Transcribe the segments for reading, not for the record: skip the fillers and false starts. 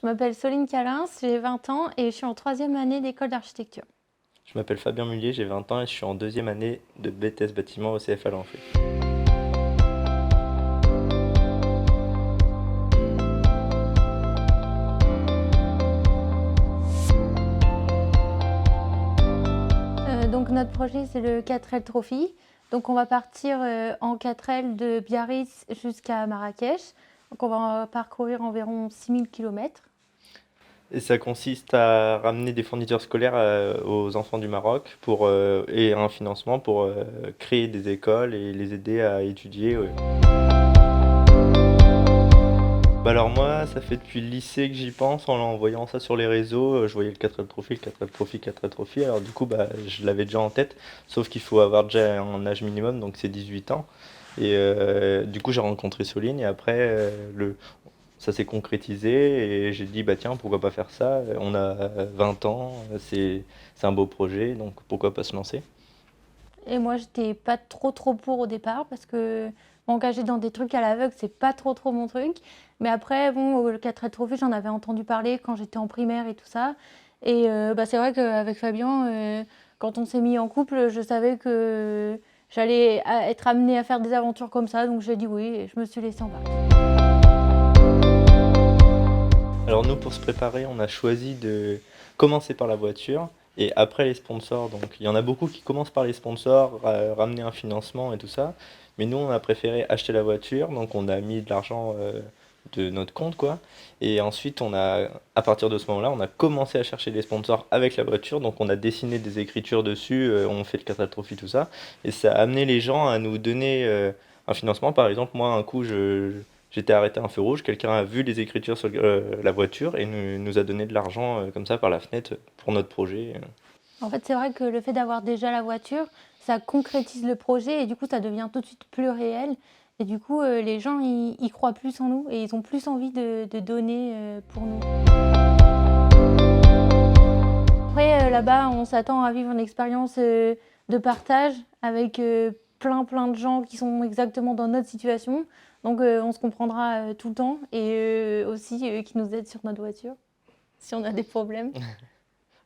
Je m'appelle Soline Calins, j'ai 20 ans et je suis en troisième année d'école d'architecture. Je m'appelle Fabien Mullier, j'ai 20 ans et je suis en deuxième année de BTS bâtiment au CFA Lanfray. Donc notre projet c'est le 4L Trophy. Donc on va partir en 4L de Biarritz jusqu'à Marrakech. Donc on va parcourir environ 6000 km. Et ça consiste à ramener des fournitures scolaires aux enfants du Maroc et un financement pour créer des écoles et les aider à étudier. Ouais. Bah alors moi, ça fait depuis le lycée que j'y pense, en voyant ça sur les réseaux, je voyais le 4L Trophy, le 4L Trophy, 4L Trophy, alors du coup bah, je l'avais déjà en tête, sauf qu'il faut avoir déjà un âge minimum, donc c'est 18 ans. Et du coup j'ai rencontré Soline et après ça s'est concrétisé et j'ai dit bah tiens pourquoi pas faire ça, on a 20 ans, c'est un beau projet, donc pourquoi pas se lancer. Et moi j'étais pas trop pour au départ parce que m'engager dans des trucs à l'aveugle c'est pas trop mon truc. Mais après bon le 4L Trophy j'en avais entendu parler quand j'étais en primaire et tout ça. Et bah, c'est vrai qu'avec Fabien, quand on s'est mis en couple, je savais que j'allais être amenée à faire des aventures comme ça, donc j'ai dit oui et je me suis laissée embarquer. Alors nous, pour se préparer, on a choisi de commencer par la voiture et après les sponsors. Donc il y en a beaucoup qui commencent par les sponsors, ramener un financement et tout ça. Mais nous, on a préféré acheter la voiture, donc on a mis de l'argent de notre compte, quoi. Et ensuite, à partir de ce moment-là, on a commencé à chercher des sponsors avec la voiture. Donc on a dessiné des écritures dessus, on fait le catastrophe, tout ça. Et ça a amené les gens à nous donner un financement. Par exemple, moi, un coup, j'étais arrêté à un feu rouge, quelqu'un a vu les écritures sur la voiture et nous a donné de l'argent comme ça par la fenêtre pour notre projet. En fait, c'est vrai que le fait d'avoir déjà la voiture, ça concrétise le projet et du coup, ça devient tout de suite plus réel. Et du coup, les gens, ils croient plus en nous et ils ont plus envie de donner pour nous. Après, là-bas, on s'attend à vivre une expérience de partage avec plein de gens qui sont exactement dans notre situation. Donc, on se comprendra tout le temps et aussi qui nous aident sur notre voiture si on a des problèmes.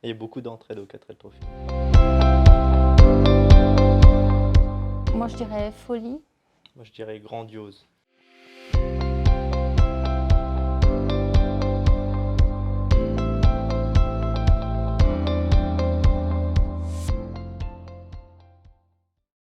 Il y a beaucoup d'entraide au 4L Trophy. Moi, je dirais folie. Moi, je dirais grandiose.